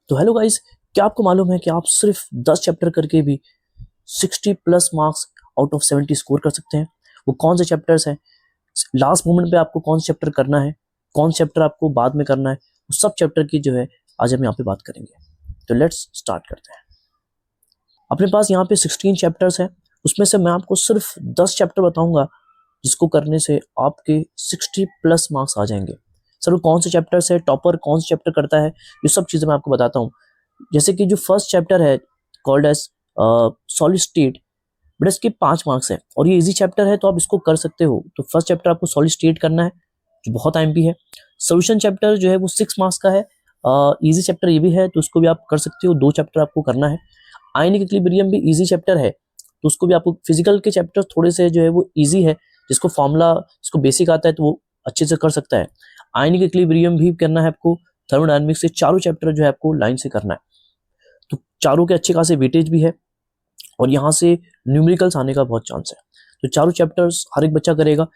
तो hello guys, क्या आपको मालूम है कि आप सिर्फ 10 चैप्टर करके भी 60 plus marks out of 70 score कर सकते हैं। वो कौन से चैप्टर्स हैं, लास्ट मोमेंट पे आपको कौन सा चैप्टर करना है, कौन सा चैप्टर आपको बाद में करना है, वो सब चैप्टर की जो है आज हम यहाँ पे बात करेंगे। तो लेट्स स्टार्ट करते हैं। अपने पास यहाँ पे 16 चैप्टर्स हैं, उसमें से मैं आपको सिर्फ 10 चैप्टर बताऊंगा जिसको करने से आपके 60 प्लस मार्क्स आ जाएंगे। सर वो कौन से चैप्टर्स है, टॉपर कौन से चैप्टर करता है, ये सब चीज़ें मैं आपको बताता हूँ। जैसे कि जो फर्स्ट चैप्टर है called as solid state, but इसके 5 मार्क्स है और ये इजी चैप्टर है तो आप इसको कर सकते हो। तो फर्स्ट चैप्टर आपको सॉलिड स्टेट करना है जो बहुत आईएमपी है। सोल्यूशन चैप्टर जो है वो 6 मार्क्स का है, इजी चैप्टर ये भी है तो उसको भी आप कर सकते हो। 2 चैप्टर आपको करना है। आयनिक इक्विलिब्रियम भी इजी चैप्टर है तो उसको भी आपको, फिजिकल के चैप्टर थोड़े से जो है वो इजी है, जिसको फॉर्मूला जिसको बेसिक आता है तो वो अच्छे से कर सकता है। आयनिक इक्विलिब्रियम भी करना है आपको। थर्मोडायनामिक्स से चारों चैप्टर जो है आपको लाइन से करना है, तो चारों के अच्छे खासे वेटेज भी है और यहाँ से न्यूमेरिकल्स आने का बहुत चांस है। तो चारों चैप्टर्स हर एक बच्चा करेगा।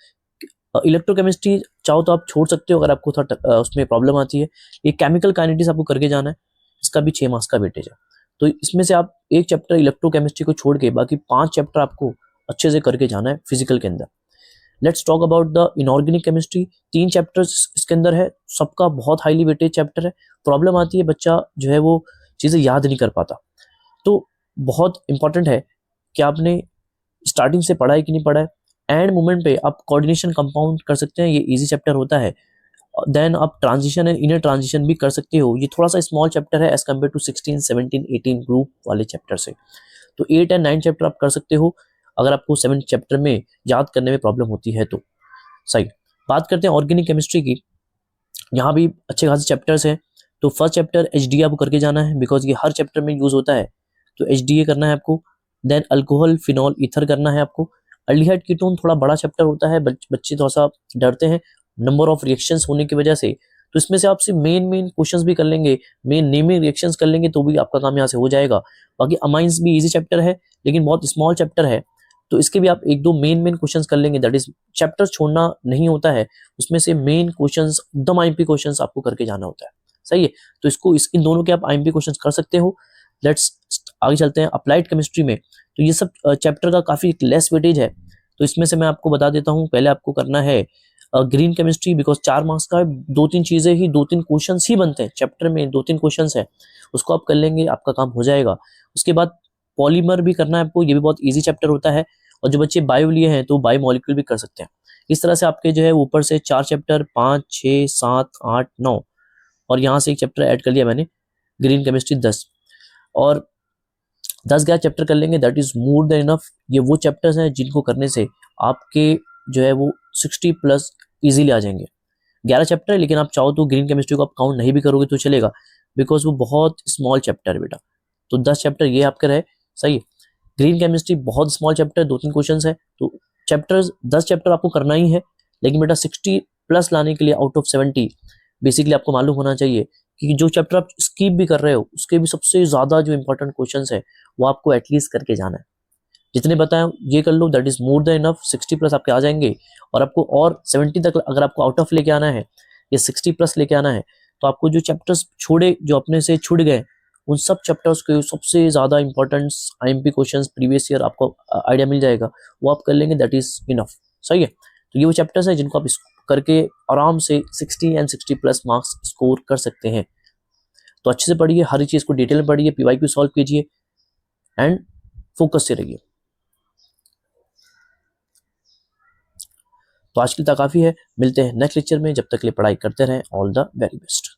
इलेक्ट्रोकेमिस्ट्री चाहो तो आप छोड़ सकते हो अगर आपको थोड़ा उसमें प्रॉब्लम आती है। ये केमिकल काइनेटिक्स आपको करके जाना है, इसका भी 6 मार्क्स का वेटेज है। तो इसमें से आप एक चैप्टर इलेक्ट्रोकेमिस्ट्री को छोड़ के बाकी 5 चैप्टर आपको अच्छे से करके जाना है फिजिकल के अंदर। Let's talk about the inorganic chemistry. 3 chapters इसके अंदर है, सबका बहुत हाईली वेटेज चैप्टर है। प्रॉब्लम आती है बच्चा जो है वो चीज़ें याद नहीं कर पाता, तो बहुत इंपॉर्टेंट है कि आपने स्टार्टिंग से पढ़ा है कि नहीं पढ़ा है। एंड मोमेंट पे आप कोऑर्डिनेशन कंपाउंड कर सकते हैं, ये इजी चैप्टर होता है। देन आप ट्रांजिशन एंड इनर ट्रांजिशन भी कर सकते हो। ये थोड़ा सा स्मॉल चैप्टर है एज कम्पेयर टू 16, 17, 18 ग्रुप वाले चैप्टर से। तो 8 एंड 9 चैप्टर आप कर सकते हो अगर आपको 7 चैप्टर में याद करने में प्रॉब्लम होती है तो। सही, बात करते हैं ऑर्गेनिक केमिस्ट्री की। यहाँ भी अच्छे खासे चैप्टर्स हैं। तो फर्स्ट चैप्टर एचडीए आपको करके जाना है बिकॉज ये हर चैप्टर में यूज होता है, तो एचडीए करना है आपको। देन अल्कोहल फिनॉल ईथर करना है आपको। अल्डिहाइड कीटोन थोड़ा बड़ा चैप्टर होता है, बच्चे थोड़ा सा डरते हैं नंबर ऑफ रिएक्शंस होने की वजह से, तो इसमें से आपसे मेन क्वेश्चंस भी कर लेंगे, मेन नेमिंग रिएक्शंस कर लेंगे तो भी आपका काम यहाँ से हो जाएगा। बाकी अमाइंस भी इजी चैप्टर है लेकिन बहुत स्मॉल चैप्टर है, तो इसके भी आप 1-2 मेन क्वेश्चंस कर लेंगे। दैट इज चैप्टर छोड़ना नहीं होता है, उसमें से मेन क्वेश्चंस एकदम आईएमपी क्वेश्चंस आपको करके जाना होता है। सही है, तो इसको इन दोनों के आप आईएमपी क्वेश्चंस कर सकते हो। लेट्स आगे चलते हैं अप्लाइड केमिस्ट्री में। तो ये सब चैप्टर का काफी लेस वेटेज है, तो इसमें से मैं आपको बता देता हूँ। पहले आपको करना है ग्रीन केमिस्ट्री, बिकॉज 4 मार्क्स का 2-3 चीजें ही, 2-3 क्वेश्चन ही बनते हैं चैप्टर में, 2-3 क्वेश्चन है, उसको आप कर लेंगे आपका काम हो जाएगा। उसके बाद पॉलीमर भी करना है आपको, ये भी बहुत ईजी चैप्टर होता है और जो बच्चे बायो लिए हैं तो बायो मॉलिक्यूल भी कर सकते हैं। इस तरह से आपके जो है ऊपर से 4 चैप्टर 5, 6, 7, 8, 9 और यहाँ से एक चैप्टर ऐड कर लिया मैंने ग्रीन केमिस्ट्री 10, और 10-11 चैप्टर कर लेंगे। That is more than enough. ये वो चैप्टर्स हैं जिनको करने से आपके जो है वो 60 प्लस इजीली आ जाएंगे। 11 चैप्टर है लेकिन आप चाहो तो ग्रीन केमिस्ट्री को आप काउंट नहीं भी करोगे तो चलेगा बिकॉज वो बहुत स्मॉल चैप्टर है बेटा। तो 10 चैप्टर ये आपका रहे। सही है, ग्रीन केमिस्ट्री बहुत स्मॉल चैप्टर, 2-3 क्वेश्चन है, तो चैप्टर्स 10 चैप्टर आपको करना ही है। लेकिन बेटा 60 प्लस लाने के लिए आउट ऑफ 70 बेसिकली आपको मालूम होना चाहिए कि जो चैप्टर आप स्किप भी कर रहे हो उसके भी सबसे ज्यादा जो इंपॉर्टेंट क्वेश्चंस है वो आपको एटलीस्ट करके जाना है। जितने बताएं ये कर लो, that is more than enough. 60 plus आपके आ जाएंगे और आपको और 70 तक अगर आपको आउट ऑफ लेके आना है या 60 प्लस लेके आना है तो आपको जो चैप्टर्स छोड़े, जो अपने से छूट गए, उन सब चैप्टर्स के सबसे ज्यादा important IMP questions previous year आपको आइडिया मिल जाएगा, वो आप कर लेंगे। That is enough. सही है, तो ये वो चैप्टर्स हैं जिनको आप करके आराम से 60 एंड 60 प्लस मार्क्स स्कोर कर सकते हैं। तो अच्छे से पढ़िए, हर चीज को डिटेल में पढ़िए, पीवाईक्यू सॉल्व कीजिए एंड फोकस से रहिए। तो आज के लिए काफी है, मिलते हैं नेक्स्ट लेक्चर में। जब तक के लिए पढ़ाई करते रहें। All the very best.